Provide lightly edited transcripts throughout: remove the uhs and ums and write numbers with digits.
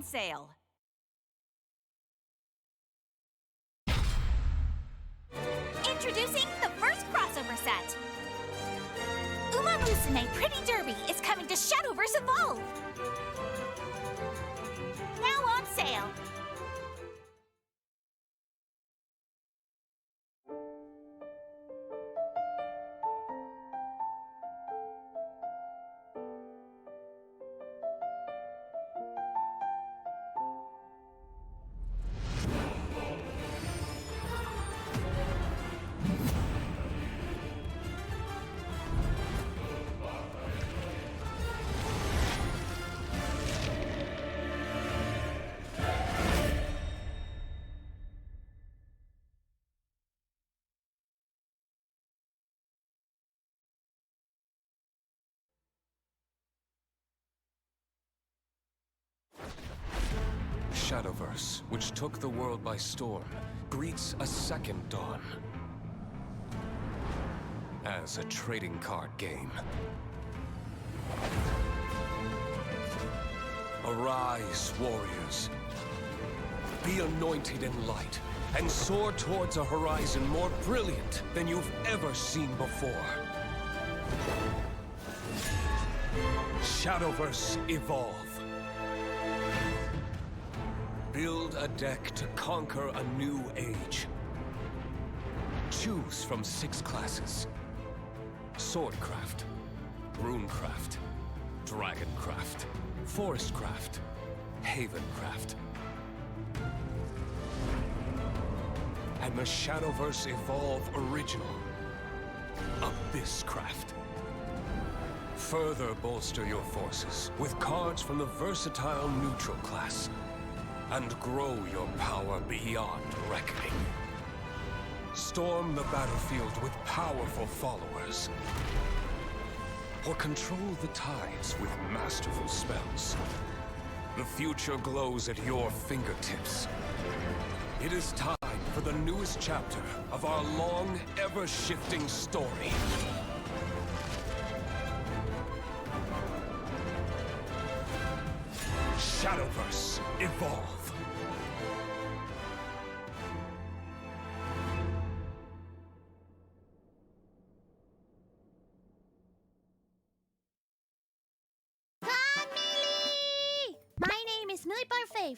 Sale. Introducing the first crossover set. Uma Musume Pretty Derby is coming to Shadowverse Evolve. Now on sale. Shadowverse, which took the world by storm, greets a second dawn. As a trading card game. Arise, warriors. Be anointed in light, and soar towards a horizon more brilliant than you've ever seen before. Shadowverse Evolve. Build a deck to conquer a new age. Choose from 6 classes. Swordcraft, Runecraft, Dragoncraft, Forestcraft, Havencraft. And the Shadowverse Evolve Original, Abysscraft. Further bolster your forces with cards from the versatile neutral class. And grow your power beyond reckoning. Storm the battlefield with powerful followers. Or control the tides with masterful spells. The future glows at your fingertips. It is time for the newest chapter of our long, ever-shifting story. Shadowverse Evolve.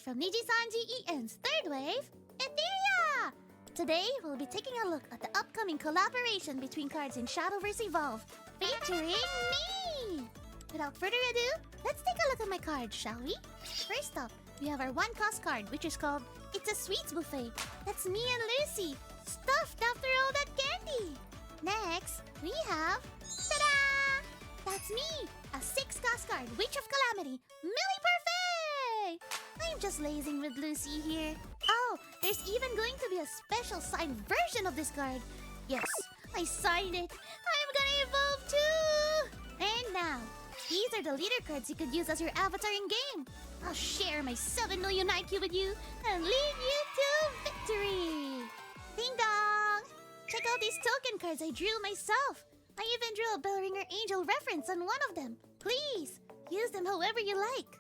From Nijisanji EN's third wave, Etheria! Today, we'll be taking a look at the upcoming collaboration between cards in Shadowverse Evolve, featuring me! Without further ado, let's take a look at my cards, shall we? First up, we have our one-cost card, which is called It's a Sweets Buffet. That's me and Lucy, stuffed after all that candy! Next, we have... Ta-da! That's me, a 6-cost card, Witch of Calamity, Millie Parfait! I'm just lazing with Lucy here. Oh, there's even going to be a special signed version of this card. Yes, I signed it. I'm gonna evolve too! And now, these are the leader cards you could use as your avatar in game. I'll share my 7 million IQ with you and lead you to victory! Ding dong! Check out these token cards I drew myself. I even drew a Bellringer Angel reference on one of them. Please, use them however you like.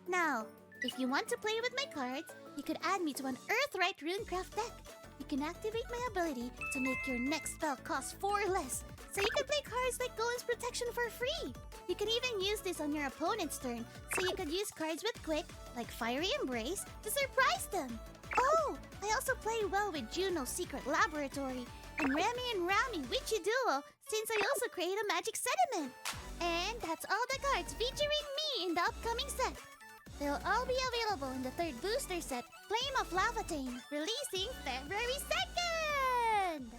Now, if you want to play with my cards, you could add me to an Earthright Runecraft deck. You can activate my ability to make your next spell cost 4 less, so you can play cards like Golem's Protection for free. You can even use this on your opponent's turn, so you could use cards with Quick, like Fiery Embrace, to surprise them. Oh, I also play well with Juno's Secret Laboratory, and Remy and Rami Witchy Duo, since I also create a Magic Sediment. And that's all the cards featuring me in the upcoming set. They'll all be available in the 3rd booster set, Flame of Lavatane, releasing February 2nd!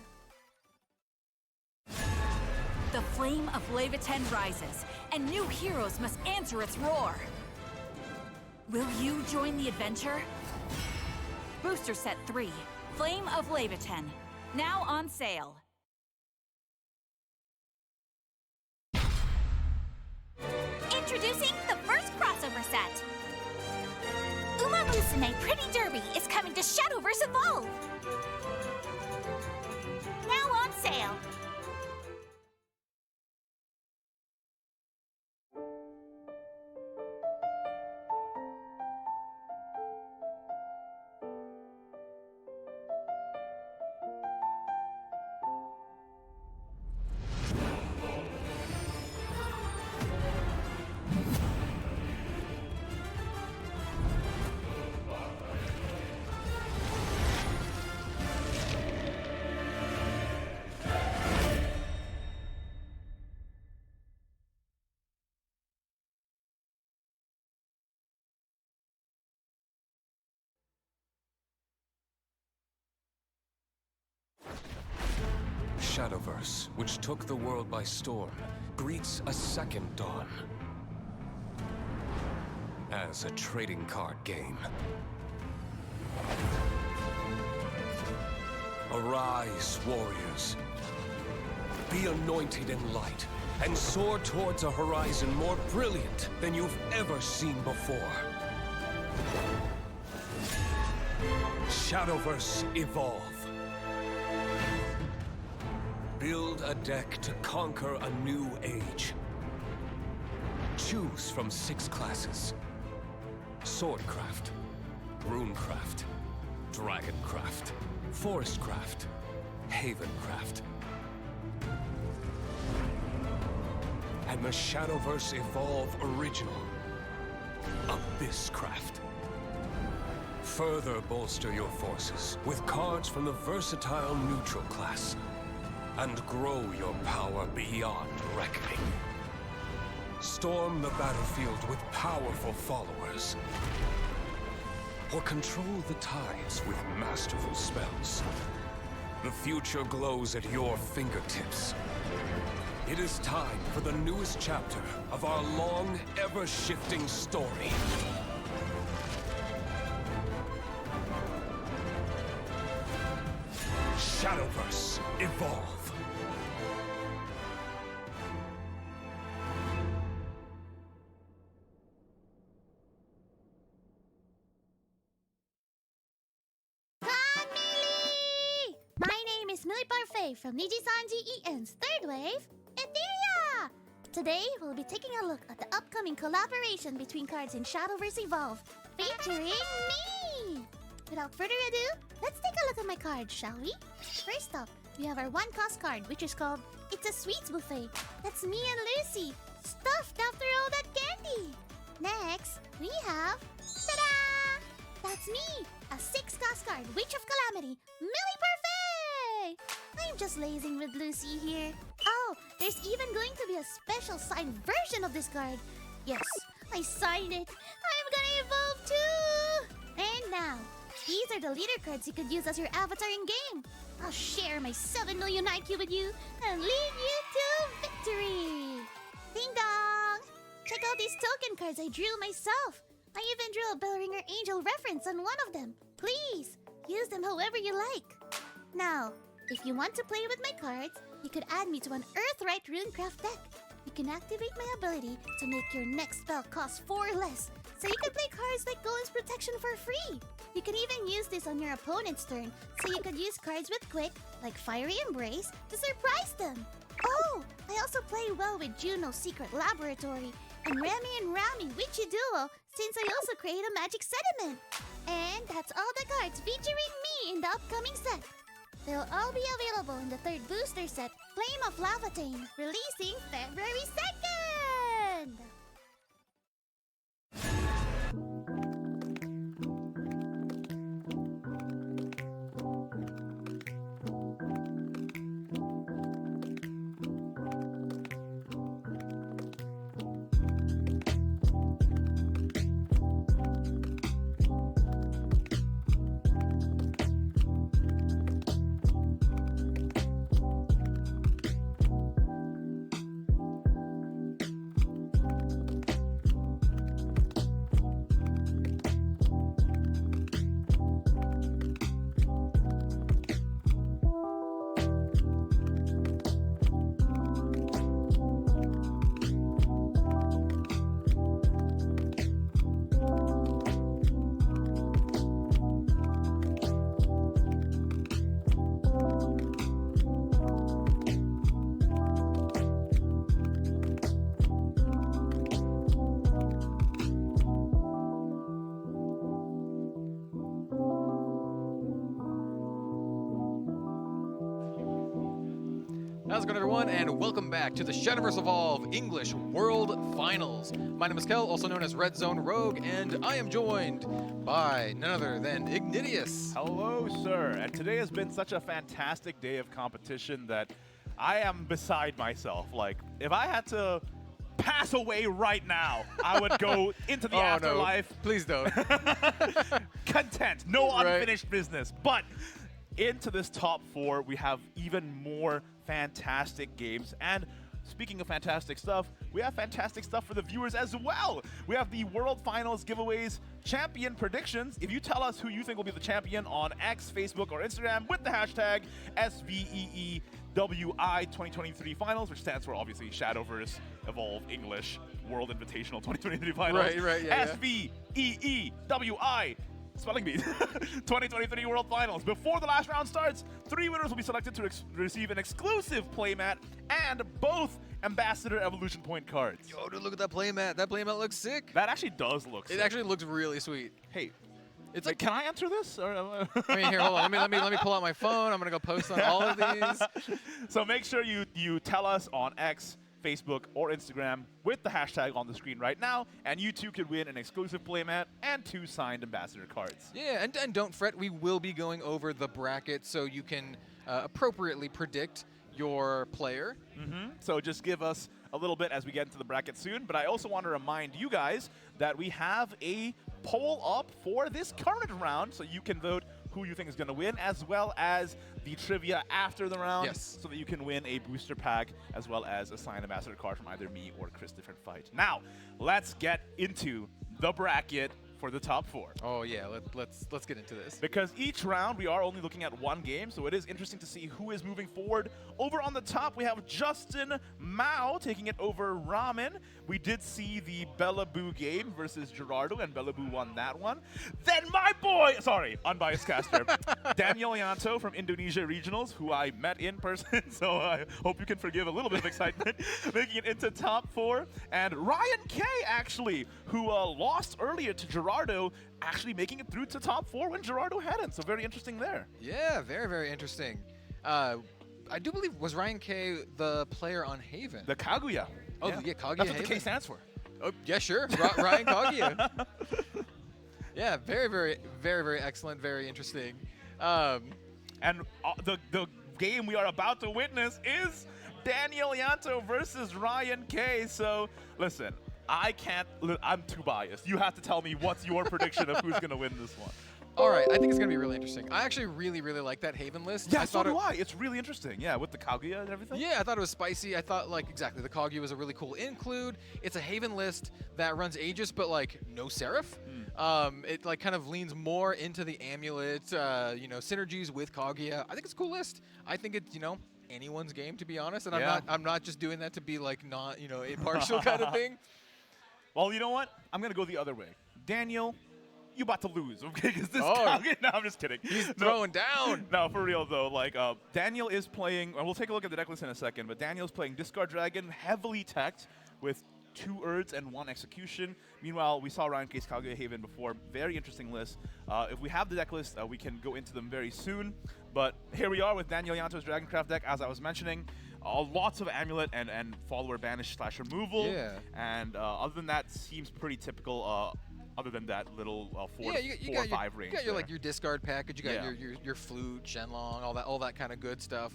The flame of Lavatane rises, and new heroes must answer its roar. Will you join the adventure? Booster Set 3, Flame of Lavatane, now on sale. Introducing the first crossover set. Uma Musume Pretty Derby is coming to Shadowverse Evolve. Now on sale. Shadowverse, which took the world by storm, greets a second dawn. As a trading card game. Arise, warriors. Be anointed in light, and soar towards a horizon more brilliant than you've ever seen before. Shadowverse Evolve. Build a deck to conquer a new age. Choose from 6 classes. Swordcraft, Runecraft, Dragoncraft, Forestcraft, Havencraft. And the Shadowverse Evolve Original, Abysscraft. Further bolster your forces with cards from the versatile neutral class, and grow your power beyond reckoning. Storm the battlefield with powerful followers, or control the tides with masterful spells. The future glows at your fingertips. It is time for the newest chapter of our long, ever-shifting story. Shadowverse Evolve. Family! My name is Millie Parfait from Nijisanji EN's third wave, Etheria! Today, we'll be taking a look at the upcoming collaboration between cards in Shadowverse Evolve, featuring me! Without further ado, let's take a look at my cards, shall we? First up, we have our one-cost card, which is called It's a Sweets Buffet. That's me and Lucy, stuffed after all that candy! Next, we have... Ta-da! That's me, a 6-cost card, Witch of Calamity, Millie Parfait! I'm just lazing with Lucy here. Oh, there's even going to be a special signed version of this card. Yes, I signed it. I'm gonna evolve too! And now, these are the leader cards you could use as your avatar in game. I'll share my 7 million IQ with you and lead you to victory! Ding dong! Check out these token cards I drew myself. I even drew a bell ringer angel reference on one of them. Please, use them however you like. Now, if you want to play with my cards, you could add me to an Earthright Runecraft deck. You can activate my ability to make your next spell cost 4 less, so you can play cards like Golem's Protection for free. You can even use this on your opponent's turn, so you could use cards with Quick, like Fiery Embrace, to surprise them. Oh, I also play well with Juno's Secret Laboratory, and Remy and Rami Witchy Duo, since I also create a magic sediment. And that's all the cards featuring me in the upcoming set. They'll all be available in the 3rd booster set, Flame of Lavatane, releasing February 2nd! How's it going, everyone, and welcome back to the Shadowverse Evolve English World Finals. My name is Kel, also known as Red Zone Rogue, and I am joined by none other than Ignidius. Hello, sir. And today has been such a fantastic day of competition that I am beside myself. Like, if I had to pass away right now, I would go into the afterlife. No. Please don't. Content. No unfinished business. But into this top 4, we have even more fantastic games. And speaking of fantastic stuff, we have fantastic stuff for the viewers as well. We have the World Finals giveaways, champion predictions. If you tell us who you think will be the champion on X, Facebook, or Instagram with the hashtag SVEEWI 2023 Finals, which stands for obviously Shadowverse Evolve English World Invitational 2023 Finals. Right, yeah. SVEEWI spelling bee 2023 World Finals. Before the last round starts, 3 winners will be selected to receive an exclusive playmat and both Ambassador Evolution Point cards. Yo, dude, look at that playmat. That playmat looks sick. That actually does look sick. It actually looks really sweet. Hey, It's wait, like, can I answer this? Or, I mean, here, hold on. Let me pull out my phone. I'm gonna go post on all of these. So make sure you tell us on X, Facebook, or Instagram with the hashtag on the screen right now, and you too could win an exclusive playmat and 2 signed Ambassador cards. Yeah, and don't fret. We will be going over the bracket so you can appropriately predict your player. So just give us a little bit as we get into the bracket soon. But I also want to remind you guys that we have a poll up for this current round, so you can vote who you think is going to win, as well as the trivia after the round, Yes. so that you can win a booster pack, as well as a signed Ambassador card from either me or Chris Different Fight. Now, let's get into the bracket for the top 4. Oh yeah, let's get into this. Because each round we are only looking at 1 game, so it is interesting to see who is moving forward. Over on the top, we have Justin Mao taking it over Ramen. We did see the Bellaboo game versus Gerardo, and Bellaboo won that one. Then my boy, sorry, unbiased caster, Daniel Yanto from Indonesia Regionals, who I met in person, so I hope you can forgive a little bit of excitement, making it into top 4. And Ryan K, actually, who lost earlier to Gerardo, actually making it through to top 4 when Gerardo hadn't. So very interesting there. Yeah, very, very interesting. I do believe, was Ryan K the player on Haven? The Kaguya. Oh, yeah, Kaguya That's what the Haven. K stands for. Oh, yeah, sure. Ryan Kaguya. Yeah, very, very, very, very excellent. Very interesting. And the game we are about to witness is Daniel Yanto versus Ryan K. So, listen, I'm too biased. You have to tell me what's your prediction of who's going to win this one. All right, I think it's going to be really interesting. I actually really, really like that Haven list. Yeah, so do I. It's really interesting. Yeah, with the Kaguya and everything. Yeah, I thought it was spicy. I thought, like, exactly, the Kaguya was a really cool include. It's a Haven list that runs Aegis, but, like, no Seraph. It, like, kind of leans more into the Amulet, synergies with Kaguya. I think it's a cool list. I think it's, anyone's game, to be honest. And Yeah. I'm not just doing that to be, like, not, impartial kind of thing. Well, you know what? I'm going to go the other way. Daniel, you about to lose, okay? Because this Oh. Kaguya, no, I'm just kidding. He's throwing down. No, for real though, like Daniel is playing, and we'll take a look at the deck list in a second, but Daniel's playing Discard Dragon, heavily teched with 2 Urds and 1 Execution. Meanwhile, we saw Ryan K's Kaguya Haven before. Very interesting list. If we have the deck list, we can go into them very soon. But here we are with Daniel Yanto's Dragoncraft deck, as I was mentioning. Lots of Amulet and follower banish / removal. Yeah. And other than that, seems pretty typical. Other than that little 4 or 5 range. You got your there. like your discard package. You got Yeah. your flute, Shenlong, all that kind of good stuff.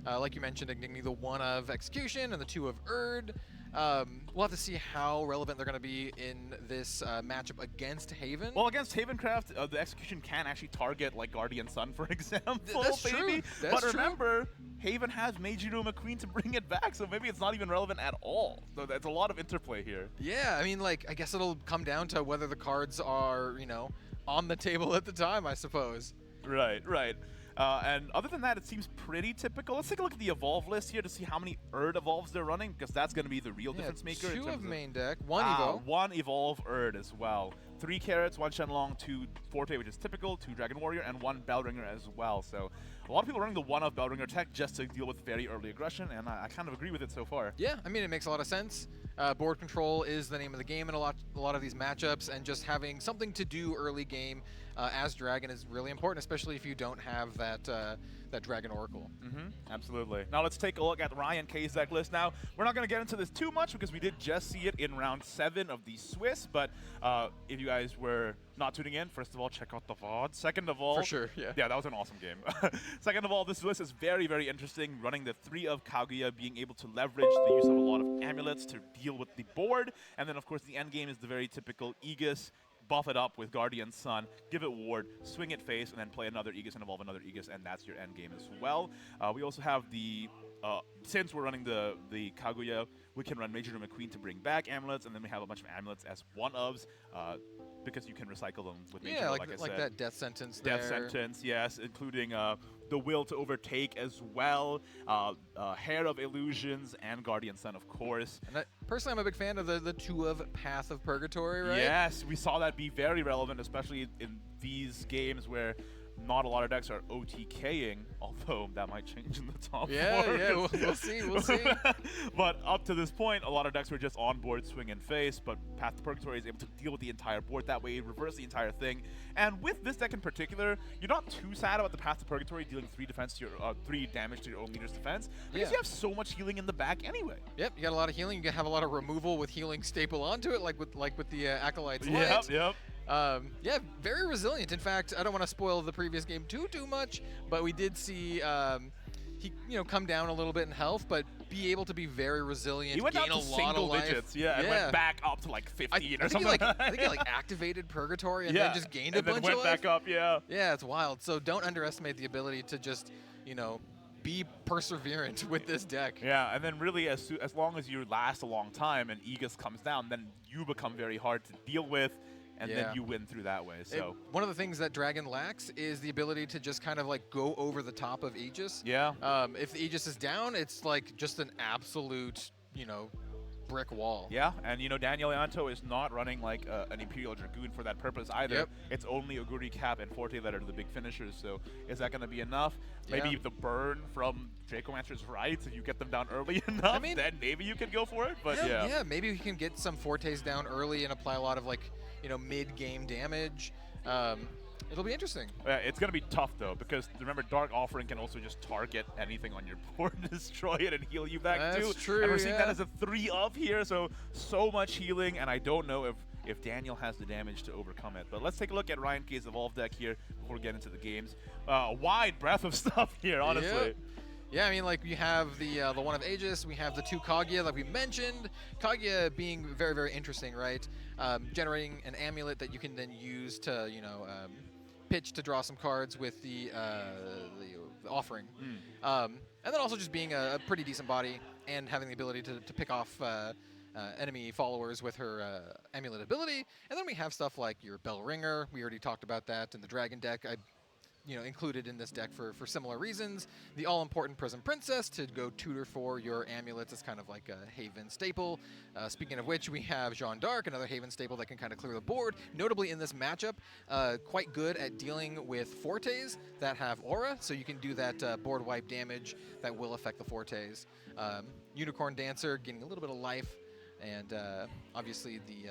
Like you mentioned, Igni, the 1 of Execution and the 2 of Urd. We'll have to see how relevant they're going to be in this matchup against Haven. Well, against Havencraft, the Execution can actually target like Guardian Sun, for example. That's true. Maybe. That's But true. remember, Haven has Meijiro McQueen to bring it back, so maybe it's not even relevant at all. So that's a lot of interplay here. Yeah, I mean, like, I guess it'll come down to whether the cards are, on the table at the time, I suppose. Right. And other than that, it seems pretty typical. Let's take a look at the Evolve list here to see how many Urd Evolves they're running, because that's going to be the real difference maker. in 2 terms of main deck, 1 Ah, Evo. 1 Evolve Urd as well. 3 Carrots, 1 Shenlong, 2 Forte, which is typical, 2 Dragon Warrior, and 1 Bellringer as well. So a lot of people running the 1 of Bellringer tech just to deal with very early aggression, and I kind of agree with it so far. Yeah, I mean, it makes a lot of sense. Board control is the name of the game in a lot of these matchups, and just having something to do early game as Dragon is really important, especially if you don't have that Dragon Oracle. Absolutely. Now let's take a look at Ryan K's deck list. Now, we're not going to get into this too much because we did just see it in round 7 of the Swiss, but if you guys were not tuning in, first of all, check out the VOD. Second of all... For sure, yeah. Yeah, that was an awesome game. Second of all, this list is very, very interesting, running the 3 of Kaguya, being able to leverage the use of a lot of amulets to deal with the board, and then, of course, the end game is the very typical Aegis, buff it up with Guardian Sun, give it ward, swing it face, and then play another Aegis and evolve another Aegis, and that's your end game as well. We also have the since we're running the Kaguya, we can run Major McQueen to bring back amulets, and then we have a bunch of amulets as one-ofs, because you can recycle them with Major, Yeah, like I like said. that death sentence Death there. sentence, yes, including the Will to Overtake as well, Hair of Illusions, and Guardian Sun, of course. And personally, I'm a big fan of the 2 of Path of Purgatory, right? Yes, we saw that be very relevant, especially in these games where not a lot of decks are OTKing, although that might change in the top 4. Yeah, we'll see, we'll see. But up to this point, a lot of decks were just on board, swing and face, but Path to Purgatory is able to deal with the entire board that way, reverse the entire thing. And with this deck in particular, you're not too sad about the Path to Purgatory dealing 3 defense to your 3 damage to your own leader's defense, because you have so much healing in the back anyway. Yep, you got a lot of healing. You can have a lot of removal with healing staple onto it, like with the Acolyte's Light. Yep. Yeah, very resilient. In fact, I don't want to spoil the previous game too much, but we did see he come down a little bit in health, but be able to be very resilient. He went gain down to a lot single of life. digits, and went back up to like 15 or something. I think he like activated Purgatory and then just gained a bunch and then went of life. back up, Yeah, it's wild. So don't underestimate the ability to just be perseverant with this deck. Yeah, and then really as long as you last a long time and Aegis comes down, then you become very hard to deal with. And then you win through that way. So one of the things that Dragon lacks is the ability to just kind of like go over the top of Aegis. Yeah. If the Aegis is down, it's like just an absolute, brick wall. Yeah, and Daniel YANTO is not running like an Imperial Dragoon for that purpose either. Yep. It's only Oguri Cap and Forte that are the big finishers. So is that going to be enough? Maybe the burn from Dracomancer's right, if you get them down early enough, then maybe you can go for it. But yeah, maybe we can get some Fortes down early and apply a lot of like mid-game damage. It'll be interesting. Yeah, it's going to be tough, though, because remember, Dark Offering can also just target anything on your board, destroy it, and heal you back, too. That's true, And we're seeing that as a 3-up here, so much healing, and I don't know if Daniel has the damage to overcome it. But let's take a look at RYANK's Evolve deck here before we get into the games. Wide breadth of stuff here, honestly. Yeah, I mean, like, we have the one of Aegis, we have the 2 Kaguya, like we mentioned. Kaguya being very, very interesting, right? Generating an amulet that you can then use to, pitch to draw some cards with the offering. And then also just being a pretty decent body and having the ability to pick off enemy followers with her amulet ability. And then we have stuff like your Bell Ringer. We already talked about that in the Dragon deck. Included in this deck for similar reasons. The all-important Prism Princess to go tutor for your amulets is kind of like a Haven staple. Speaking of which, we have Jeanne d'Arc, another Haven staple that can kind of clear the board. Notably in this matchup, quite good at dealing with Fortes that have Aura, so you can do that board wipe damage that will affect the Fortes. Unicorn Dancer getting a little bit of life, and obviously the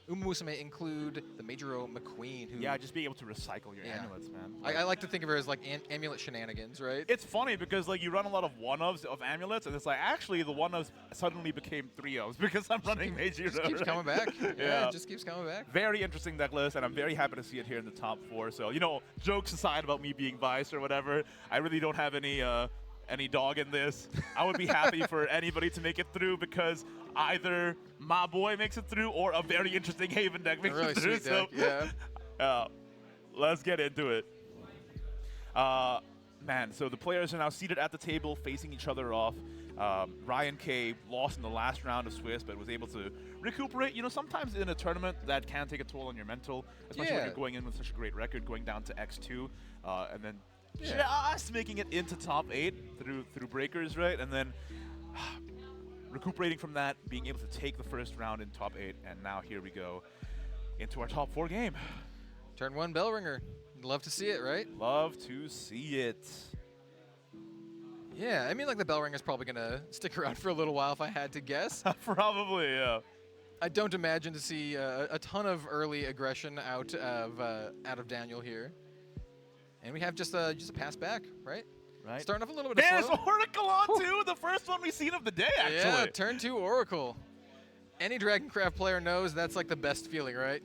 Umusume include the Majoro McQueen, who... Yeah, just being able to recycle your amulets, man. I like to think of her as like amulet shenanigans, right? It's funny because like you run a lot of 1-ofs of amulets, and it's like actually the 1-ofs suddenly became 3-ofs because I'm running Majiro. Just keeps coming back. Yeah, it just keeps coming back. Very interesting deck list, and I'm very happy to see it here in the top 4. So, jokes aside about me being biased or whatever, I really don't have any dog in this. I would be happy for anybody to make it through because either my boy makes it through or a very interesting Haven deck makes it through. Sweet deck, yeah. Let's get into it. Man, so the players are now seated at the table facing each other off. RYANK lost in the last round of Swiss, but was able to recuperate. Sometimes in a tournament that can take a toll on your mental, especially when you're going in with such a great record, going down to X2, and then just making it into top 8 through breakers, right? And then recuperating from that, being able to take the first round in top 8, and now here we go into our top 4 game. Turn 1 Bell Ringer. Love to see it, right? Love to see it. Yeah, I mean, like the Bell Ringer's probably gonna stick around for a little while if I had to guess. Probably, yeah. I don't imagine to see a ton of early aggression out of Daniel here. And we have just a pass back, right? Right. Starting off a little bit There's slow. Oracle on too, the first one we've seen of the day, actually. Yeah, turn 2 Oracle. Any Dragoncraft player knows that's like the best feeling, right?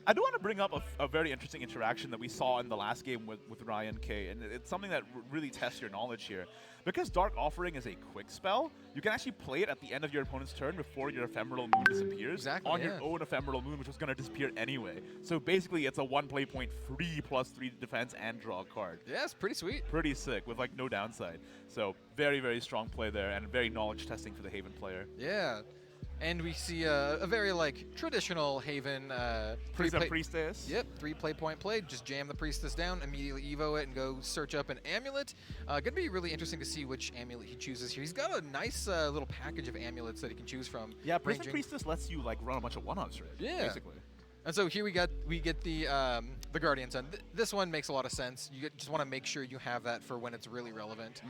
I do want to bring up a very interesting interaction that we saw in the last game with RYANK, and it's something that really tests your knowledge here. Because Dark Offering is a quick spell, you can actually play it at the end of your opponent's turn before your Ephemeral Moon disappears on your own Ephemeral Moon, which was going to disappear anyway. So basically, it's a 1 play point free +3 defense and draw a card. Yeah, it's pretty sweet. Pretty sick with like no downside. So very, very strong play there and very knowledge testing for the Haven player. Yeah. And we see a very like traditional Haven Priestess. Yep, 3 play point play. Just jam the Priestess down, immediately evo it, and go search up an amulet. Gonna be really interesting to see which amulet he chooses here. He's got a nice little package of amulets that he can choose from. Yeah, Prison Priestess lets you like run a bunch of one-ups, right? Yeah, basically. And so here we get the Guardian Sun. This one makes a lot of sense. You just want to make sure you have that for when it's really relevant.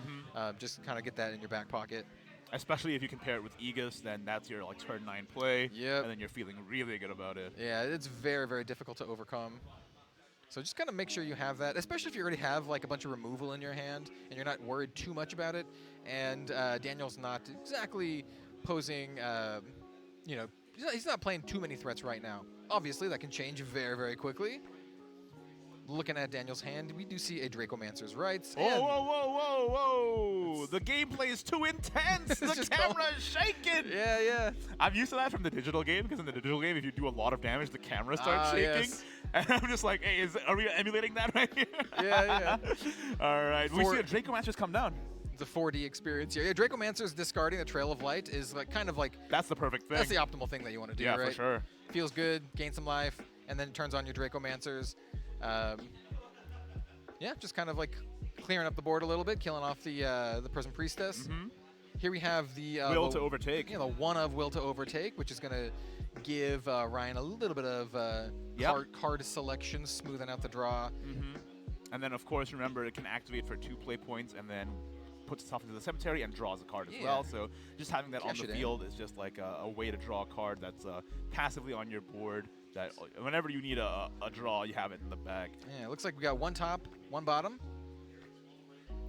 Just kind of get that in your back pocket. Especially if you compare it with Aegis, then that's your like turn 9 play, Yep. and then you're feeling really good about it. Yeah, it's very, very difficult to overcome. So just kind of make sure you have that, especially if you already have like a bunch of removal in your hand and you're not worried too much about it. And Daniel's not exactly posing, you know, he's not playing too many threats right now. Obviously, that can change very, very quickly. Looking at Daniel's hand, we do see a Dracomancer's Rights. Whoa, whoa, whoa, whoa, whoa! The gameplay is too intense! The camera is shaking! Yeah, yeah. I'm used to that from the digital game, because in the digital game, if you do a lot of damage, the camera starts shaking. Yes. And I'm just like, hey, are we emulating that right here? Yeah, yeah. All right, we see a Dracomancer's come down. The 4D experience here. Yeah, Dracomancer's discarding the Trail of Light is like kind of like... That's the perfect thing. That's the optimal thing that you want to do, yeah, right? for sure. Feels good, gain some life, and then it turns on your Dracomancers. Yeah, just kind of like clearing up the board a little bit, killing off the Prison Priestess. Here we have the Will to overtake. Yeah, the one of Will to Overtake, which is going to give Ryan a little bit of card selection, smoothing out the draw. And then, of course, remember, it can activate for 2 play points and then puts itself into the cemetery and draws a card as well. So just having that on the field is just like a way to draw a card that's passively on your board. That whenever you need a draw, you have it in the bag. Yeah, it looks like we got 1 top, 1 bottom.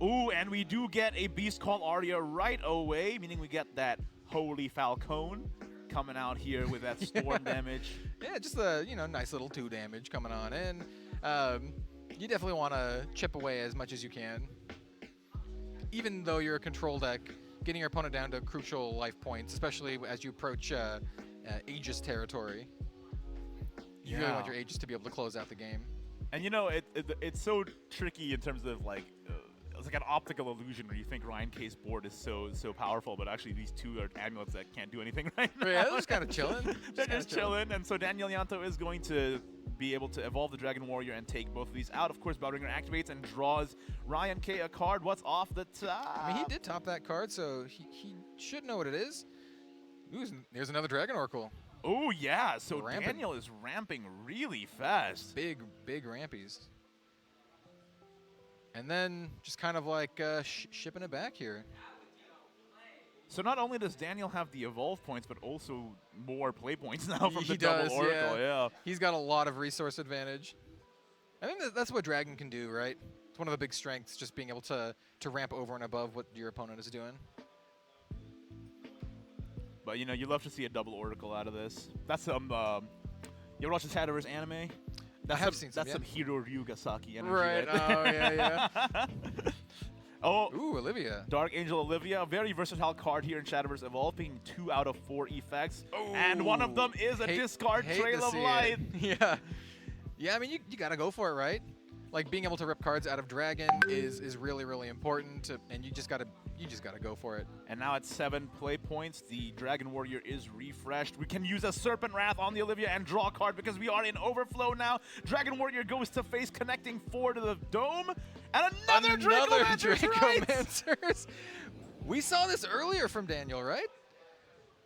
Ooh, and we do get a Beast Call Aria right away, meaning we get that Holy Falcone coming out here with that storm damage. Yeah, just a nice little 2 damage coming on in. You definitely want to chip away as much as you can. Even though you're a control deck, getting your opponent down to crucial life points, especially as you approach Aegis territory. You really want your Aegis to be able to close out the game. And it's so tricky in terms of like, it's like an optical illusion where you think RYANK's board is so powerful, but actually these 2 are amulets that can't do anything right now. Yeah, they're just kind of chilling. They're just chilling. And so Daniel YANTO is going to be able to evolve the Dragon Warrior and take both of these out. Of course, Bellringer activates and draws RYANK a card. What's off the top? I mean, he did top that card, so he should know what it is. Ooh, there's another Dragon Oracle. Oh, yeah. So Daniel is ramping really fast. Big rampies. And then just kind of like shipping it back here. So not only does Daniel have the evolve points, but also more play points now from the does, double Oracle. Yeah. He's got a lot of resource advantage. I think that's what Dragon can do, right? It's one of the big strengths, just being able to ramp over and above what your opponent is doing. But you love to see a double Oracle out of this. That's some. You ever watch the Shadowverse anime? I have seen some. That's some Hiro Ryugasaki energy. Right. Oh yeah. Oh. Ooh, Olivia. Dark Angel Olivia, a very versatile card here in Shadowverse Evolve, being 2 out of 4 effects, and one of them is a discard Trail of Light. Yeah. Yeah. I mean, you gotta go for it, right? Like being able to rip cards out of Dragon is really, really important, and you just gotta go for it. And now at 7 play points, the Dragon Warrior is refreshed. We can use a Serpent Wrath on the Olivia and draw a card because we are in overflow now. Dragon Warrior goes to face connecting 4 to the dome, and another Dracomancer's. We saw this earlier from Daniel, right?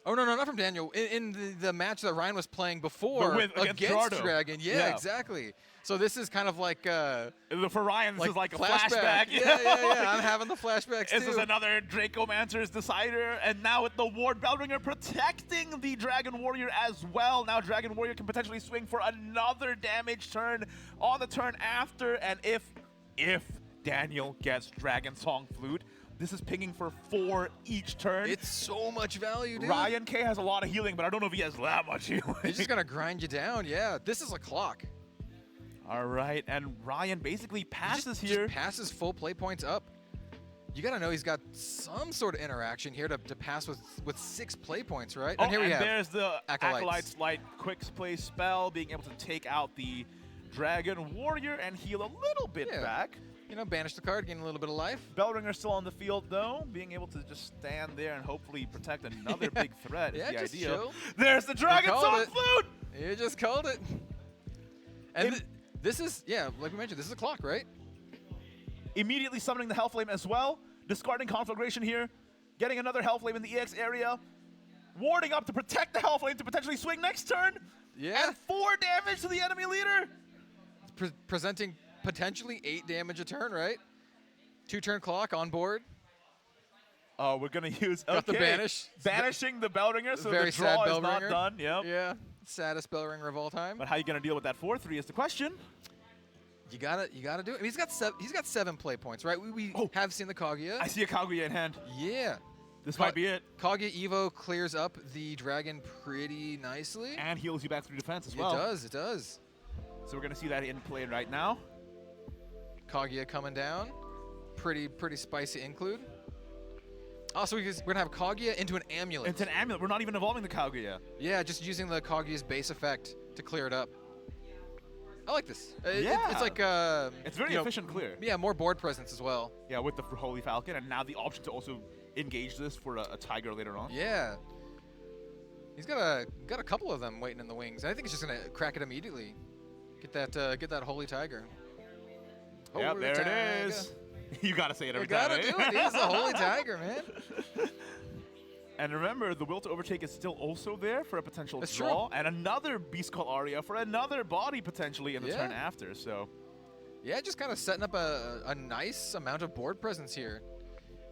Oh, no, not from Daniel. In the match that Ryan was playing before against Dragon. Yeah, exactly. So this is kind of like... for Ryan, this is like a flashback. Yeah. I'm having the flashbacks, too. This is another Dracomancer's Decider, and now with the Ward Bellringer protecting the Dragon Warrior as well. Now Dragon Warrior can potentially swing for another damage turn on the turn after, and if Daniel gets Dragon Song Flute, this is pinging for 4 each turn. It's so much value, dude. RYANK has a lot of healing, but I don't know if he has that much healing. He's just gonna grind you down. Yeah, this is a clock. All right, and Ryan basically passes Just here. passes full play points up. You gotta know he's got some sort of interaction here to pass with 6 play points, right? Oh, and here we have there's the Acolytes. Acolyte's Light quick play spell, being able to take out the Dragon Warrior and heal a little bit Yeah. back. You know, banish the card, gain a little bit of life. Bellringer still on the field, though, being able to just stand there and hopefully protect another big threat Yeah, is the just idea. chill. There's the Dragon called Song it. Flute! You just called it. And this is, yeah, like we mentioned, this is a clock, right? Immediately summoning the Hellflame as well. Discarding Conflagration here. Getting another Hellflame in the EX area. Warding up to protect the Hellflame to potentially swing next turn. Yeah. And 4 damage to the enemy leader. Presenting potentially 8 damage a turn, right? 2-turn clock on board. Oh, we're going to use... Got the banish. Banishing the Bellringer, so Very the draw sad is not Bellringer. done. Yep. Yeah. Saddest Bellringer of all time. But how are you going to deal with that 4-3 is the question. You gotta do it. I mean, he's got 7 play points, right? We have seen the Kaguya. I see a Kaguya in hand. Yeah. This might be it. Kaguya Evo clears up the dragon pretty nicely. And heals you back through defense as well. It does, it does. So we're going to see that in play right now. Kaguya coming down. Pretty spicy include. Also, we're going to have Kaguya into an amulet. It's an amulet. We're not even evolving the Kaguya. Yeah, just using the Kaguya's base effect to clear it up. I like this. Yeah. It's like It's very you know, efficient clear. Yeah, more board presence as well. Yeah, with the Holy Falcon, and now the option to also engage this for a Tiger later on. Yeah. He's got a couple of them waiting in the wings. I think he's just gonna crack it immediately. Get that Holy Tiger. Yep, Holy there Tiger. it is. You gotta say it every You gotta time. do it. He's the Holy Tiger, man. And remember, the Will to Overtake is still also there for a potential That's draw, and another Beast Call Aria for another body potentially in the turn Yeah. after. So Yeah, just kind of setting up a nice amount of board presence here.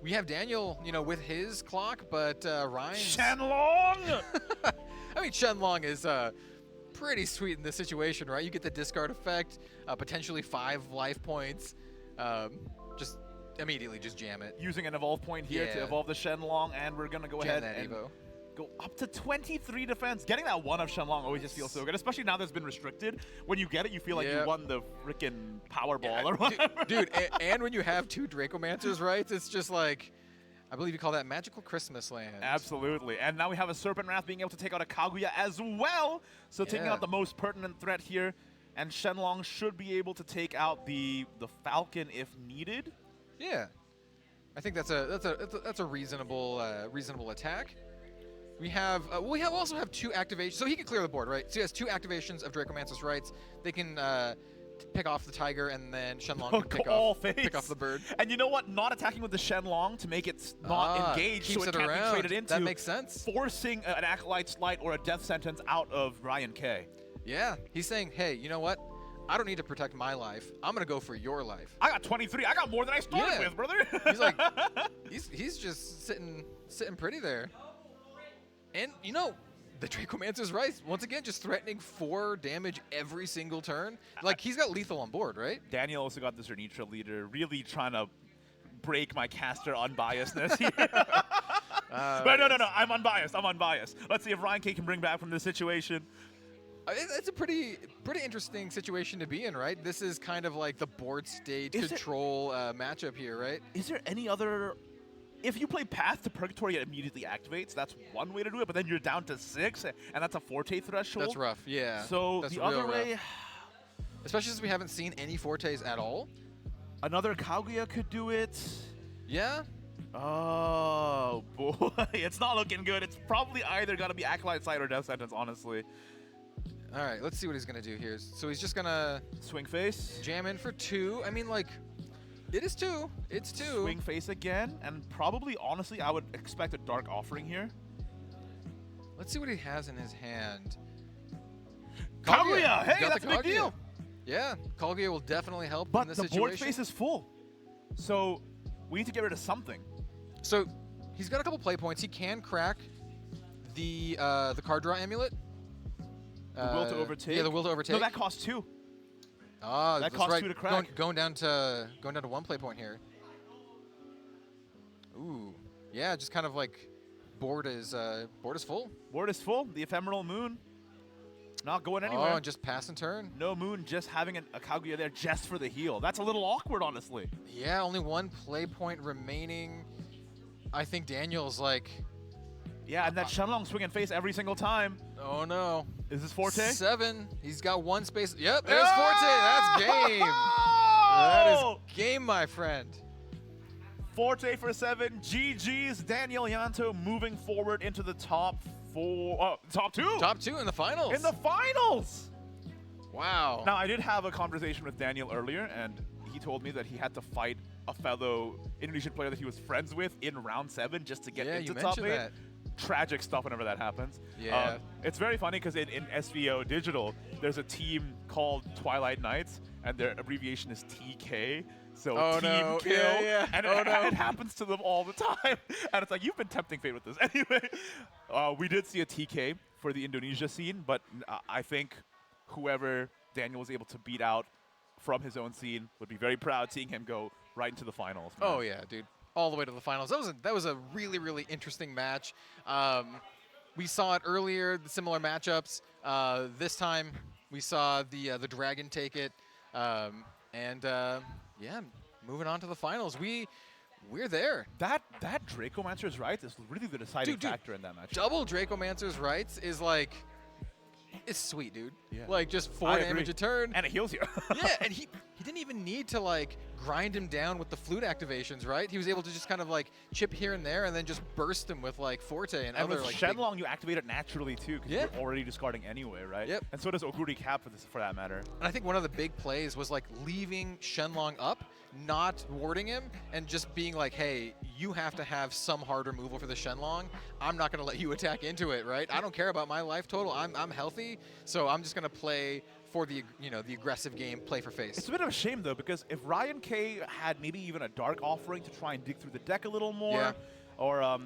We have Daniel, you know, with his clock, but Ryan's... Shenlong! I mean, Shenlong is pretty sweet in this situation, right? You get the discard effect, potentially 5 life points. Just immediately just jam it. Using an evolve point here to Yeah. evolve the Shenlong, and we're gonna go Jam ahead that and Evo. go up to 23 defense. Getting that 1 of Shenlong always just feels so good, especially now that's been restricted. When you get it, you feel like Yeah. you won the freaking Powerball or whatever. Dude, and when you have 2 Dracomancers, right? It's just like, I believe you call that Magical Christmas Land. Absolutely. And now we have a Serpent Wrath being able to take out a Kaguya as well. So taking Yeah. out the most pertinent threat here. And Shenlong should be able to take out the Falcon if needed. Yeah, I think that's a reasonable reasonable attack. We also have 2 activations, so he can clear the board, right? So he has 2 activations of Dracomancer's Rights. They can pick off the tiger, and then Shenlong can pick off the bird. And you know what? Not attacking with the Shenlong to make it not engaged, keeps so it it can't around. be traded into. That makes sense. Forcing an Acolyte's Light or a Death Sentence out of RYANK. Yeah, he's saying, hey, you know what? I don't need to protect my life. I'm gonna go for your life. I got 23. I got more than I started Yeah. with, brother. He's like, he's just sitting pretty there. And you know, the Dracomancer's right. Once again, just threatening 4 damage every single turn. Like, he's got lethal on board, right? Daniel also got this Renitra leader, really trying to break my caster unbiasedness here. But no, I'm unbiased. Let's see if RYANK can bring back from this situation. It's a pretty interesting situation to be in, right? This is kind of like the board state Is it- control matchup here, right? Is there any other... If you play Path to Purgatory, it immediately activates. That's one way to do it, but then you're down to 6, and that's a Forte threshold. That's rough, yeah. So That's the real other rough. way... Especially since we haven't seen any Fortes at all. Another Kaguya could do it. Yeah. Oh, boy. It's not looking good. It's probably either got to be Acolyte Sight or Death Sentence, honestly. All right, let's see what he's going to do here. So he's just going to Swing Face. jam in for 2. I mean, like, it is 2. It's 2. Swing Face again, and probably, honestly, I would expect a Dark Offering here. Let's see what he has in his hand. Kaguya! Hey, He's got that's the a big Kaguya. deal. Yeah, Kaguya will definitely help But in this the situation. board space is full. So we need to get rid of something. So he's got a couple play points. He can crack the card draw amulet. The Will to Overtake? Yeah, the Will to Overtake. No, that costs 2. Ah, that that's costs right. 2 to crack. Going down to 1 play point here. Ooh. Yeah, just kind of like board is full. Board is full. The Ephemeral Moon not going anywhere. Oh, and just pass and turn. No Moon, just having a Kaguya there just for the heal. That's a little awkward, honestly. Yeah, only one play point remaining. I think Daniel's like... Yeah, and that Shenlong swing and face every single time. Oh, no. Is this Forte? 7. He's got one space. Yep, there's Forte. That's game. That is game, my friend. Forte for 7. GG's. Daniel YANTO moving forward into the top 4. Top 2. Top 2 in the finals. In the finals. Wow. Now, I did have a conversation with Daniel earlier, and he told me that he had to fight a fellow Indonesian player that he was friends with in round 7 just to get into top 8. That. Tragic stuff whenever that happens. Yeah. It's very funny because in SVO Digital, there's a team called Twilight Knights, and their abbreviation is TK. So team kill. Yeah. And it happens to them all the time. And it's like, you've been tempting fate with this. Anyway, we did see a TK for the Indonesia scene, but I think whoever Daniel was able to beat out from his own scene would be very proud seeing him go right into the finals. Man. Oh, yeah, dude. All the way to the finals. That was a really, really interesting match. We saw it earlier, the similar matchups. This time, we saw the Dragon take it. Yeah, moving on to the finals. We're there. That Dracomancer's Rights is really the deciding factor in that match. Double Dracomancer's Rights is like, it's sweet, dude. Yeah. Like just 4 damage a turn. And it heals you. Yeah, and he didn't even need to like grind him down with the flute activations, right? He was able to just kind of like chip here and there and then just burst him with like Forte and other with like Shenlong, you activate it naturally too because Yeah. you're already discarding anyway, right? Yep. And so does Oguri Cap for that matter. And I think one of the big plays was like leaving Shenlong up, not warding him, and just being like, hey, you have to have some hard removal for the Shenlong. I'm not going to let you attack into it, right? I don't care about my life total. I'm healthy, so I'm just going to play for the the aggressive game, play for face. It's a bit of a shame though because if RYANK had maybe even a Dark Offering to try and dig through the deck a little more, Yeah. or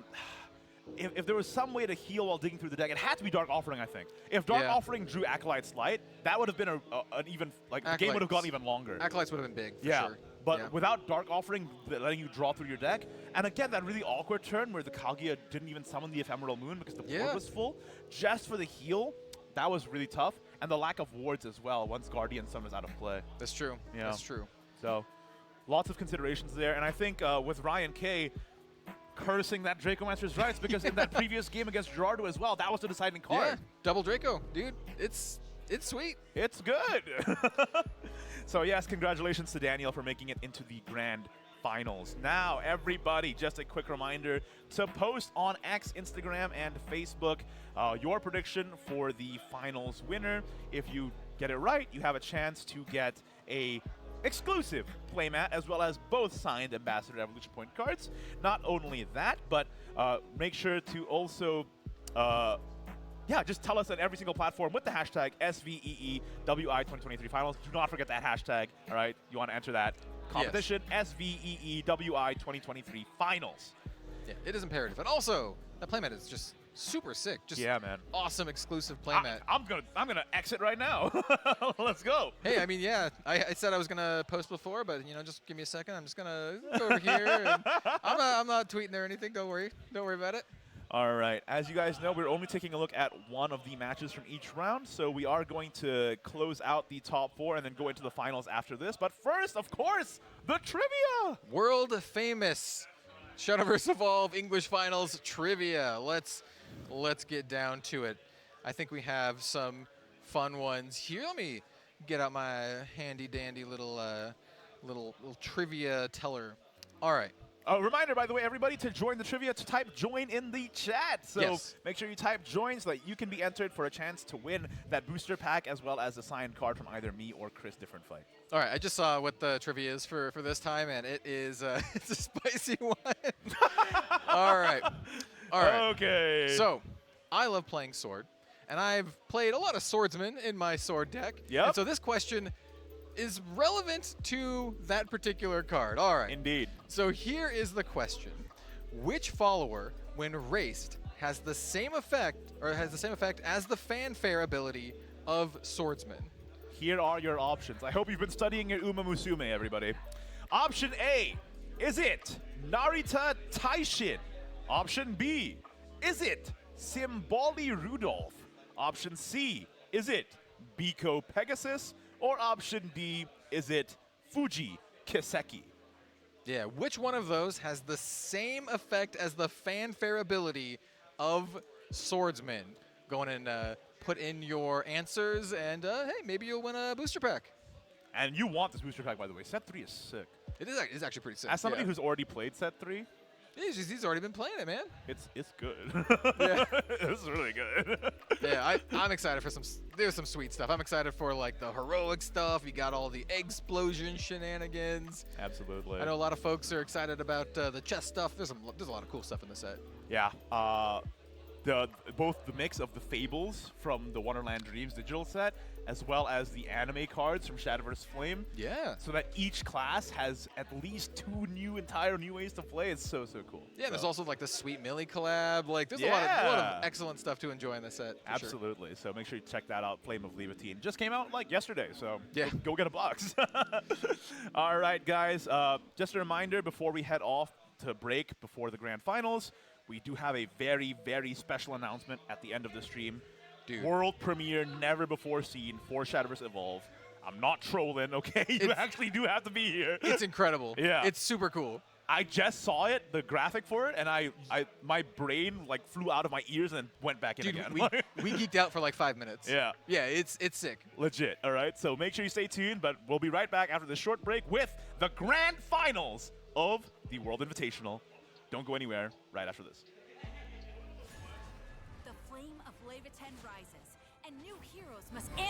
if there was some way to heal while digging through the deck, it had to be Dark Offering, I think. If Dark Yeah. Offering drew Acolyte's Light, that would have been an even, like, the game would have gone even longer. Acolytes would have been big, for Yeah, sure. but Yeah. without Dark Offering letting you draw through your deck, and again, that really awkward turn where the Kaguya didn't even summon the Ephemeral Moon because the board was full, just for the heal, that was really tough. And the lack of wards as well once Guardian Sun was out of play. That's true. Yeah. That's true. So, lots of considerations there. And I think with RYANK cursing that Dracomancer's Rights because in that previous game against Gerardo as well, that was the deciding card. Yeah, double Draco, dude. It's sweet. It's good. So yes, congratulations to Daniel for making it into the grand finals. Now, everybody, just a quick reminder to post on X, Instagram, and Facebook your prediction for the finals winner. If you get it right, you have a chance to get a exclusive playmat as well as both signed Ambassador Evolution Point cards. Not only that, but make sure to also just tell us on every single platform with the hashtag SVEEWI 2023 finals. Do not forget that hashtag, all right? You want to enter that competition, SVEEWI 2023 finals. Yeah, it is imperative. And also, that playmat is just super sick. Just Yeah, man. awesome exclusive playmat. I'm gonna exit right now. Let's go. Hey, I mean, yeah, I said I was gonna post before, but just give me a second. I'm just gonna go over here. And I'm not tweeting or anything. Don't worry about it. All right. As you guys know, we're only taking a look at one of the matches from each round, so we are going to close out the top 4 and then go into the finals after this. But first, of course, the trivia. World famous Shadowverse Evolve English Finals trivia. Let's get down to it. I think we have some fun ones here. Let me get out my handy dandy little trivia teller. All right. A reminder, by the way, everybody, to join the trivia, to type join in the chat. So make sure you type join so that you can be entered for a chance to win that booster pack as well as a signed card from either me or Chris Different Fight. All right, I just saw what the trivia is for this time, and it is it's a spicy one. All right. Okay. So, I love playing Sword, and I've played a lot of Swordsmen in my Sword deck. Yep. And so this question is relevant to that particular card. All right. Indeed. So here is the question. Which follower, when raced, has the same effect as the fanfare ability of Swordsman? Here are your options. I hope you've been studying your Uma Musume, everybody. Option A, Is it Narita Taishin? Option B. Is it Symboli Rudolph? Option C. Is it Biko Pegasus? Or option D. Is it Fuji Kiseki? Yeah, which one of those has the same effect as the fanfare ability of Swordsman? Go on and put in your answers, and hey, maybe you'll win a booster pack. And you want this booster pack, by the way. Set 3 is sick. It is actually pretty sick. As somebody yeah. who's already played Set 3, He's already been playing it, man. it's good. Yeah. It's really good. Yeah, I'm excited for there's some sweet stuff. I'm excited for like the heroic stuff. You got all the explosion shenanigans. Absolutely. I know a lot of folks are excited about the chess stuff. There's a lot of cool stuff in the set. Yeah. Both the mix of the Fables from the Wonderland Dreams digital set, as well as the anime cards from Shadowverse Flame. Yeah. So that each class has at least 2 entire new ways to play. It's so cool. Yeah, there's also like the Sweet Millie collab. Like, there's a Yeah. lot of excellent stuff to enjoy in this set. for sure. Absolutely. So make sure you check that out. Flame of Levitine just came out like yesterday, so Yeah. go get a box. All right, guys. Just a reminder before we head off to break before the grand finals, we do have a very, very special announcement at the end of the stream. Dude. World premiere, never before seen for Shadowverse Evolve. I'm not trolling, okay? You actually do have to be here. It's incredible. Yeah. It's super cool. I just saw it, the graphic for it, and my brain like flew out of my ears and went back in Dude, again. we geeked out for like 5 minutes. Yeah. Yeah, it's sick. Legit. All right. So make sure you stay tuned, but we'll be right back after this short break with the grand finals of the World Invitational. Don't go anywhere right after this. The flame of Leviathan rises, and new heroes must answer.